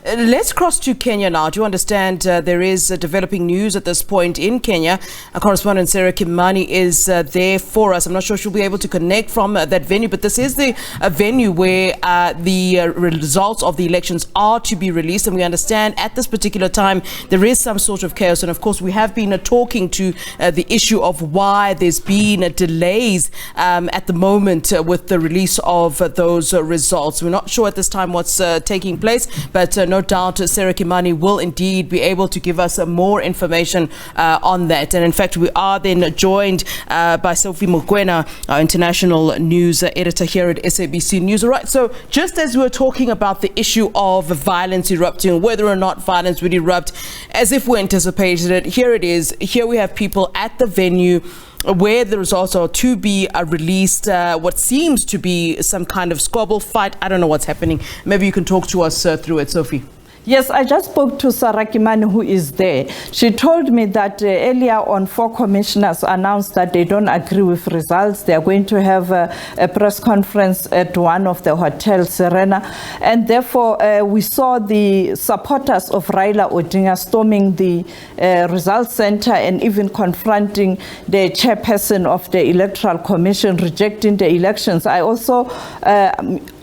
Let's cross to Kenya now. Do you understand there is developing news at this point in Kenya? Our correspondent Sarah Kimani is there for us. I'm not sure she'll be able to connect from that venue, but this is the venue where the results of the elections are to be released. And we understand at this particular time there is some sort of chaos. And of course, we have been talking to the issue of why there's been delays at the moment with the release of those results. We're not sure at this time what's taking place, but no doubt Sarah Kimani will indeed be able to give us more information on that. And in fact, we are then joined by Sophie Mokoena, our international news editor here at SABC News. All right, so just as we were talking about the issue of violence erupting, whether or not violence would erupt, as if we anticipated it, here it is. Here we have people at the venue where the results are to be released. What seems to be some kind of squabble fight. I don't know what's happening. Maybe you can talk to us through it, Sophie. Yes, I just spoke to Sarah Kimani, who is there. She told me that earlier on, 4 commissioners announced that they don't agree with results. They are going to have a press conference at one of the hotels, Serena. And therefore, we saw the supporters of Raila Odinga storming the results center and even confronting the chairperson of the Electoral Commission, rejecting the elections. I also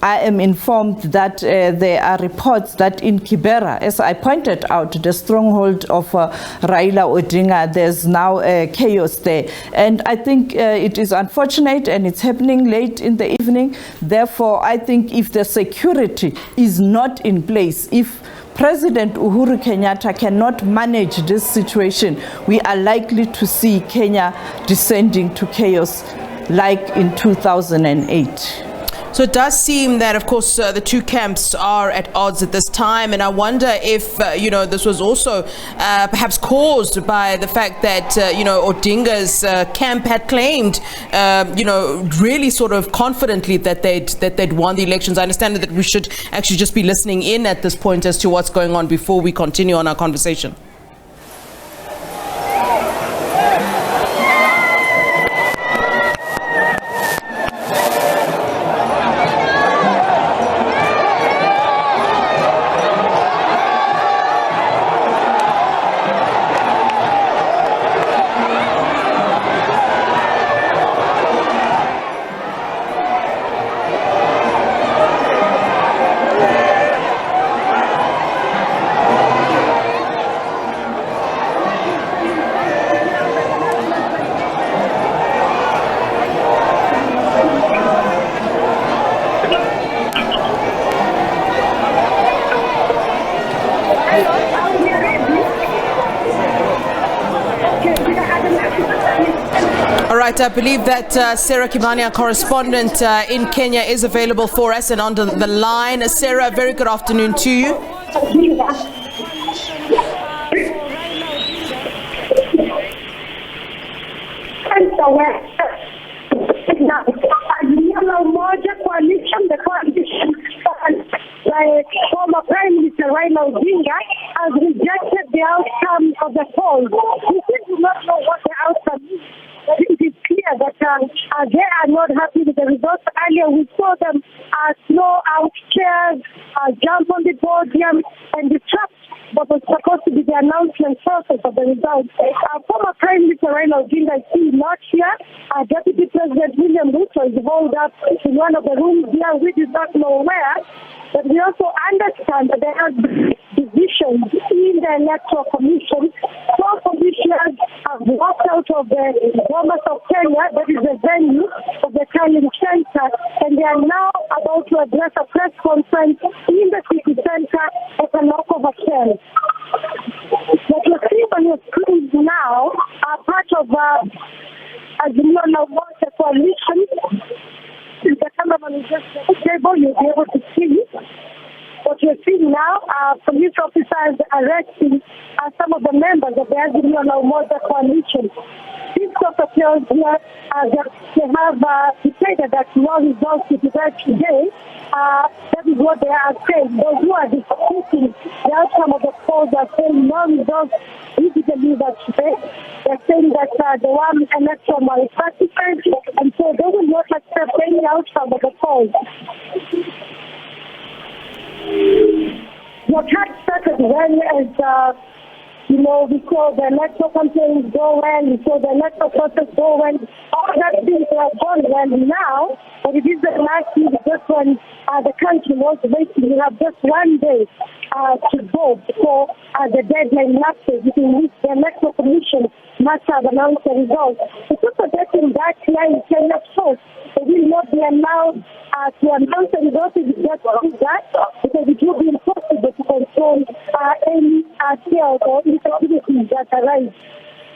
I am informed that there are reports that in Kibera, as I pointed out, the stronghold of Raila Odinga, there's now chaos there. And I think it is unfortunate and it's happening late in the evening. Therefore, I think if the security is not in place, if President Uhuru Kenyatta cannot manage this situation, we are likely to see Kenya descending to chaos like in 2008. So it does seem that, of course, the two camps are at odds at this time. And I wonder if, this was also perhaps caused by the fact that, Odinga's camp had claimed, really sort of confidently that they'd won the elections. I understand that we should actually just be listening in at this point as to what's going on before we continue on our conversation. All right, I believe that Sarah Kimani, our correspondent in Kenya, is available for us and on the line. Sarah, very good afternoon to you. Former Prime Minister Raila Odinga has rejected the outcome of the polls. We still do not know what the outcome is. It is clear that they are not happy with the results. Earlier we saw them throw out chairs, jump on the podium and disrupt what was supposed to be the announcement process of the results. Former Prime Minister Raila Odinga is still not here. Deputy President William Ruto is holed up in one of the rooms here. We do not know where. But we also understand that there are divisions in the Electoral Commission. 4 commissioners have walked out of the Bomas of Kenya, that is the venue of the tallying center, and they are now about to address a press conference in the city center at a local hotel. What you're seeing on your screen now are part of Azimio La Umoja coalition. If the cameraman is just at the table, you'll be able to see. What you're seeing now are police officers arresting some of the members of the Azimio La Umoja coalition. These officials here, they have decided that no results will be read today. That is what they are saying. Those who are disputing the outcome of the polls are saying no results will be delivered today. They're saying that the one election was falsified, and so they will not accept any outcome of the polls. Your chat started when, as you know, we saw the electoral campaigns go well, we saw the electoral process go well, all that things have gone well now, but it is the last year, just when the country was waiting. We have just 1 day to vote before the deadline lapses, in which the electoral commission must have announced the results. It's also getting that clear in Kenya first. They will not be allowed to announce the results if you just do that, because it will be impossible to control any chaos or instabilities that arise.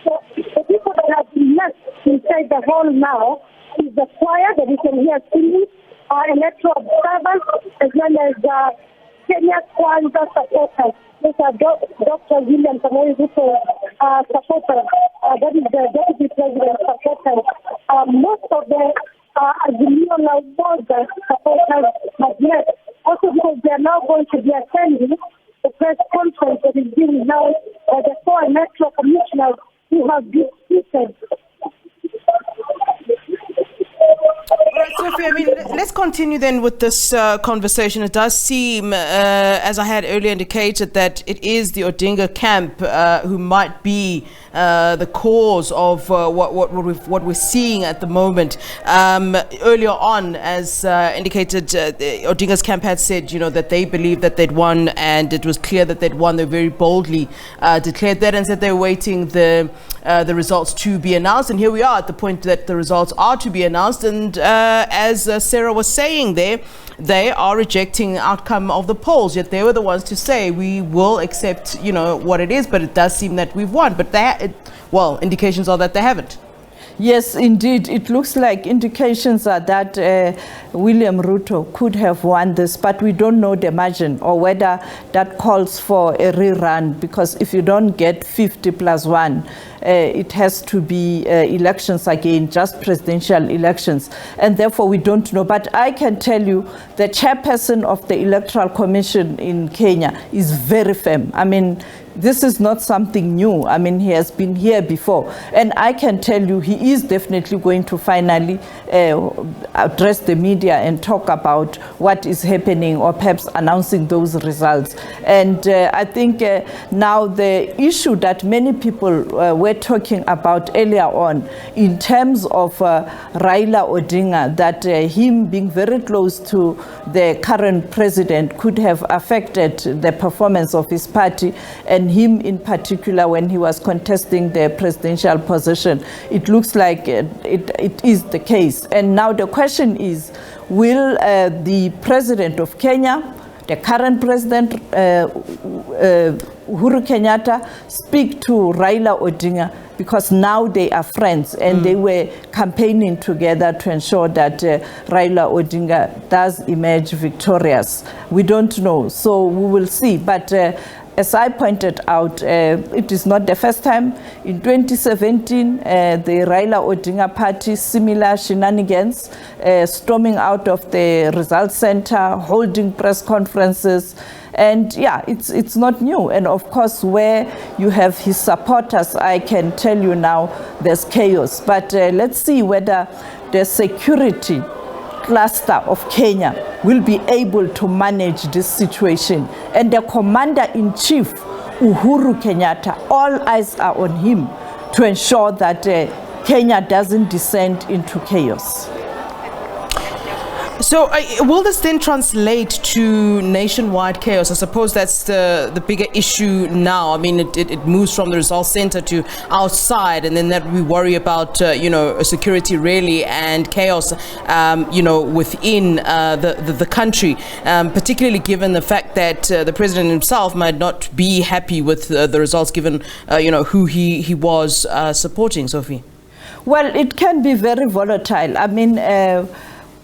So the people that have been left inside the hall now is the choir that you can hear singing, electoral observers, as well as Kenya's Kwanza supporters. These are Dr. William Samoei Ruto supporters. That is the deputy president supporters. Most of the Azimio La Umoja supporters have left, also because they are now going to be attending the press conference that is being held by the 4 electoral commissioners who have been seated. All right, Sophie, I mean, let's continue then with this conversation. It does seem, as I had earlier indicated, that it is the Odinga camp who might be the cause of what we're seeing at the moment. Earlier on, as indicated, Odinga's camp had said, you know, that they believed that they'd won, and it was clear that they'd won. They very boldly declared that and said they're waiting the results to be announced. And here we are at the point that the results are to be announced. And as Sarah was saying there, they are rejecting the outcome of the polls, yet they were the ones to say we will accept, you know, what it is, but it does seem that we've won. But indications are that they haven't. Yes, indeed. It looks like indications are that William Ruto could have won this, but we don't know the margin or whether that calls for a rerun, because if you don't get 50 plus 1, it has to be elections again, just presidential elections. And therefore, we don't know. But I can tell you the chairperson of the Electoral Commission in Kenya is very firm. I mean, this is not something new. I mean, he has been here before. And I can tell you he is definitely going to finally address the media and talk about what is happening, or perhaps announcing those results. And I think now the issue that many people were talking about earlier on in terms of Raila Odinga, that him being very close to the current president could have affected the performance of his party, and him in particular when he was contesting the presidential position. It looks like it is the case. And now the question is, will the president of Kenya, the current president, Uhuru Kenyatta, speak to Raila Odinga, because now they are friends and they were campaigning together to ensure that Raila Odinga does emerge victorious. We don't know, so we will see. But as I pointed out, it is not the first time. In 2017, the Raila Odinga party, similar shenanigans, storming out of the results center, holding press conferences. And yeah, it's not new. And of course, where you have his supporters, I can tell you now, there's chaos. But let's see whether the security cluster of Kenya will be able to manage this situation. And the commander-in-chief, Uhuru Kenyatta, all eyes are on him to ensure that Kenya doesn't descend into chaos. So will this then translate to nationwide chaos? I suppose that's the bigger issue now. I mean, it moves from the results center to outside, and then that we worry about, security really and chaos, within the country, particularly given the fact that the president himself might not be happy with the results given, who he was supporting, Sophie. Well, it can be very volatile. I mean,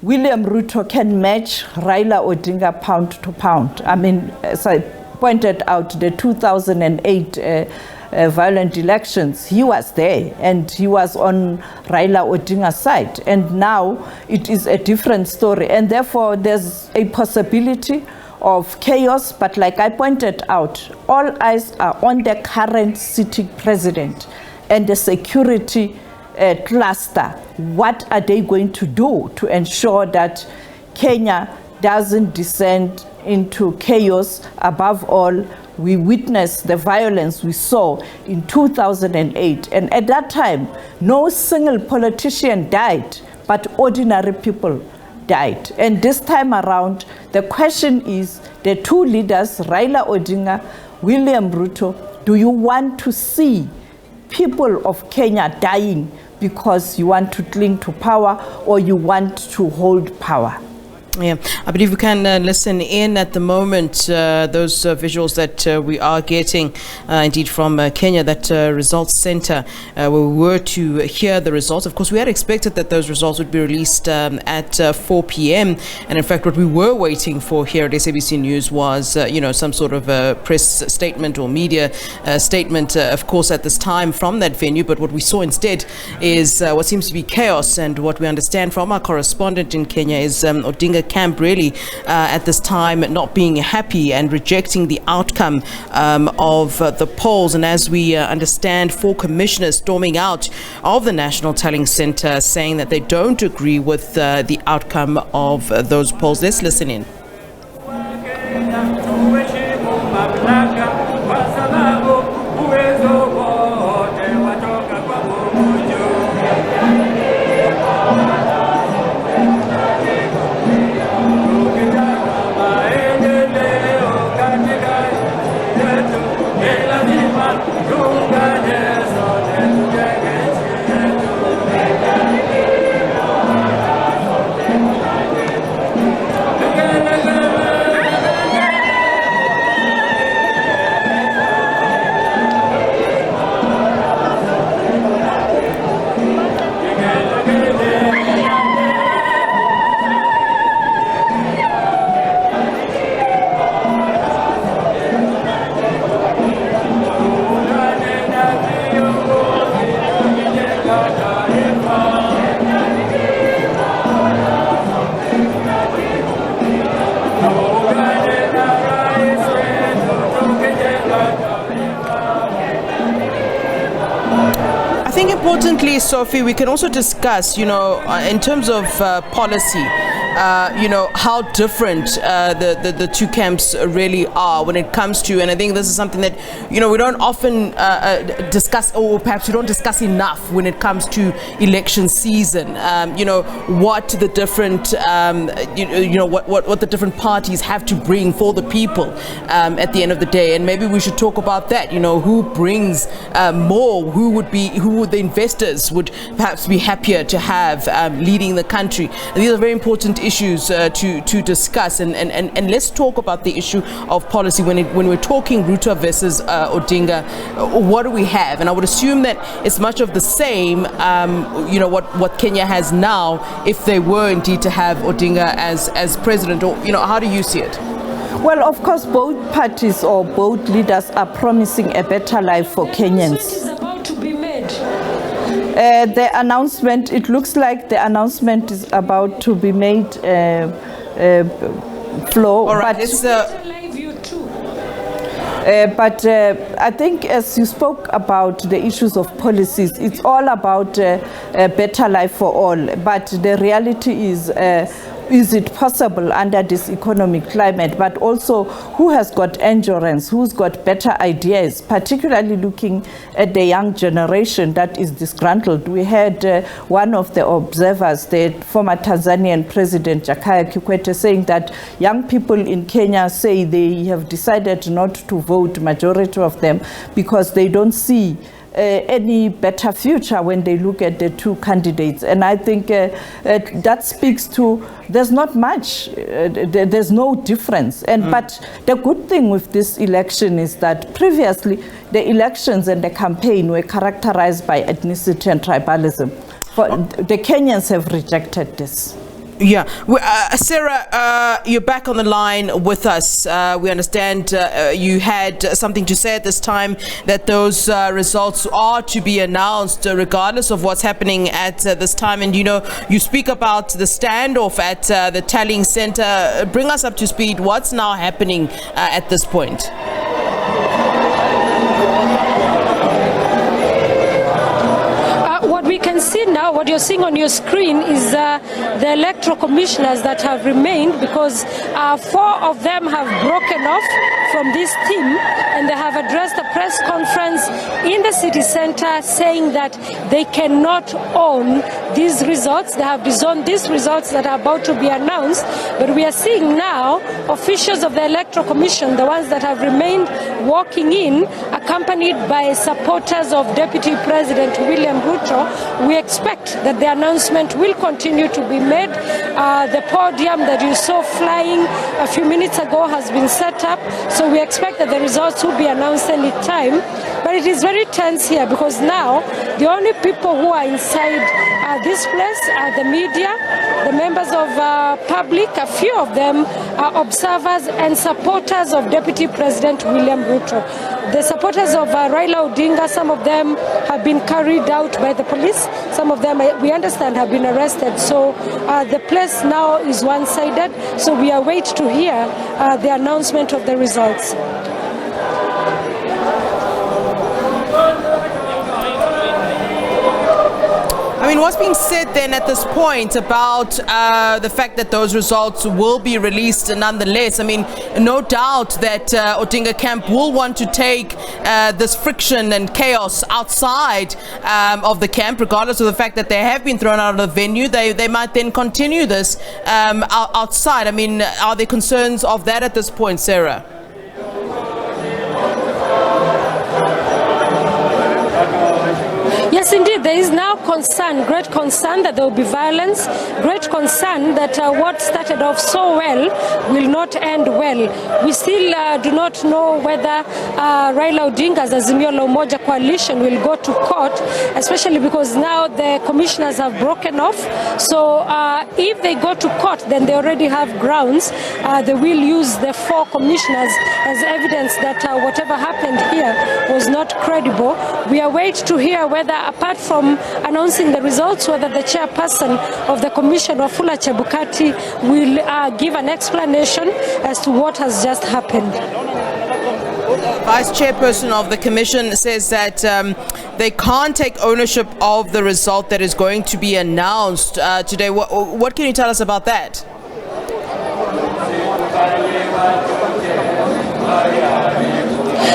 William Ruto can match Raila Odinga pound to pound. I mean, as I pointed out, the 2008 violent elections, he was there and he was on Raila Odinga's side. And now it is a different story. And therefore, there's a possibility of chaos. But like I pointed out, all eyes are on the current sitting president and the security cluster. What are they going to do to ensure that Kenya doesn't descend into chaos. Above all, we witnessed the violence we saw in 2008. And at that time, no single politician died, but ordinary people died. And this time around, the question is, the two leaders, Raila Odinga, William Ruto, do you want to see people of Kenya dying because you want to cling to power or you want to hold power? Yeah, I believe we can listen in at the moment, those visuals that we are getting indeed from Kenya, that results center, where we were to hear the results. Of course, we had expected that those results would be released at 4 p.m. And in fact, what we were waiting for here at SABC News was, some sort of a press statement or media statement, of course, at this time from that venue. But what we saw instead is what seems to be chaos. And what we understand from our correspondent in Kenya is Odinga camp really at this time not being happy and rejecting the outcome of the polls. And as we understand, 4 commissioners storming out of the National Tallying Center saying that they don't agree with the outcome of those polls. Let's listen in. Importantly, Sophie, we can also discuss, in terms of policy, how different the two camps really are when it comes to, and I think this is something that, we don't often discuss, or perhaps we don't discuss enough when it comes to election season. What the different, what the different parties have to bring for the people at the end of the day, and maybe we should talk about that. Who brings more? Who would the investors would perhaps be happier to have leading the country? And these are very important issues to discuss, and let's talk about the issue of policy when we're talking Ruto versus Odinga. What do we have? And I would assume that it's much of the same, what Kenya has now, if they were indeed to have Odinga as president, or how do you see it? Well, of course, both parties or both leaders are promising a better life for Kenyans. The announcement, it looks like the announcement is about to be made, Flo. All right, but I think as you spoke about the issues of policies, it's all about a better life for all. But the reality is it possible under this economic climate? But also, who has got endurance? Who's got better ideas? Particularly looking at the young generation that is disgruntled. We had one of the observers, the former Tanzanian President Jakaya Kikwete, saying that young people in Kenya say they have decided not to vote, majority of them, because they don't see any better future when they look at the two candidates. And I think that speaks to, there's not much, there's no difference. And But the good thing with this election is that previously the elections and the campaign were characterized by ethnicity and tribalism. But the Kenyans have rejected this. Yeah. Sarah, you're back on the line with us. We understand you had something to say at this time, that those results are to be announced regardless of what's happening at this time. And, you speak about the standoff at the tallying center. Bring us up to speed. What's now happening at this point? What we can see now, what you're seeing on your screen is the electoral commissioners that have remained, because 4 of them have broken off from this team, and they have addressed a press conference in the city center saying that they cannot own these results. They have disowned these results that are about to be announced. But we are seeing now officials of the Electoral Commission, the ones that have remained, walking in, accompanied by supporters of Deputy President William Ruto. We expect that the announcement will continue to be made. The podium that you saw flying a few minutes ago has been set up, so we expect that the results will be announced any time. But it is very tense here, because now the only people who are inside this place are the media, the members of public, a few of them are observers and supporters of Deputy President William Ruto. The supporters of Raila Odinga, some of them have been carried out by the police. Some of them, we understand, have been arrested. So the place now is one-sided. So we await to hear the announcement of the results. I mean, what's being said then at this point about the fact that those results will be released nonetheless? I mean, no doubt that Odinga camp will want to take this friction and chaos outside of the camp, regardless of the fact that they have been thrown out of the venue. They might then continue this outside. I mean, are there concerns of that at this point, Sarah? Yes, indeed, there is now concern, great concern that there will be violence, great concern that what started off so well will not end well. We still do not know whether Raila Odinga's Azimio la Umoja coalition will go to court, especially because now the commissioners have broken off. So if they go to court, then they already have grounds. They will use the 4 commissioners as evidence that whatever happened here was not credible. We await to hear whether, apart from announcing the results, whether the chairperson of the commission, Wafula Chebukati, will give an explanation as to what has just happened. Vice chairperson of the commission says that they can't take ownership of the result that is going to be announced today. What can you tell us about that?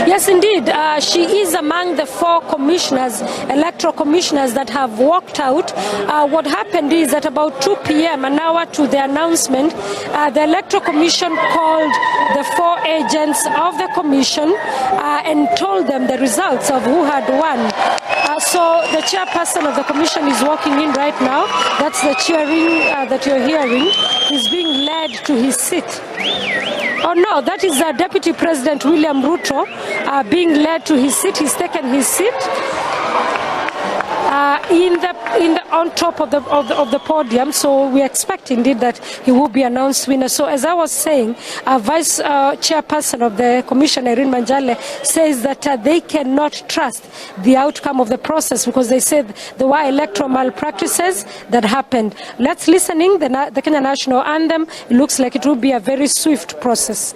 Yes, indeed. She is among the 4 commissioners, electoral commissioners, that have walked out. What happened is at about 2 p.m., an hour to the announcement, the Electoral Commission called the 4 agents of the commission and told them the results of who had won. So the chairperson of the commission is walking in right now. That's the cheering that you're hearing. He's being led to his seat. Oh no, that is Deputy President William Ruto being led to his seat. He's taken his seat on top of the podium. So we expect indeed that he will be announced winner. So as I was saying, Vice Chairperson of the Commission, Irene Manjale, says that they cannot trust the outcome of the process because they said there were electoral malpractices that happened. Let's listen in the Kenya National Anthem. It looks like it will be a very swift process.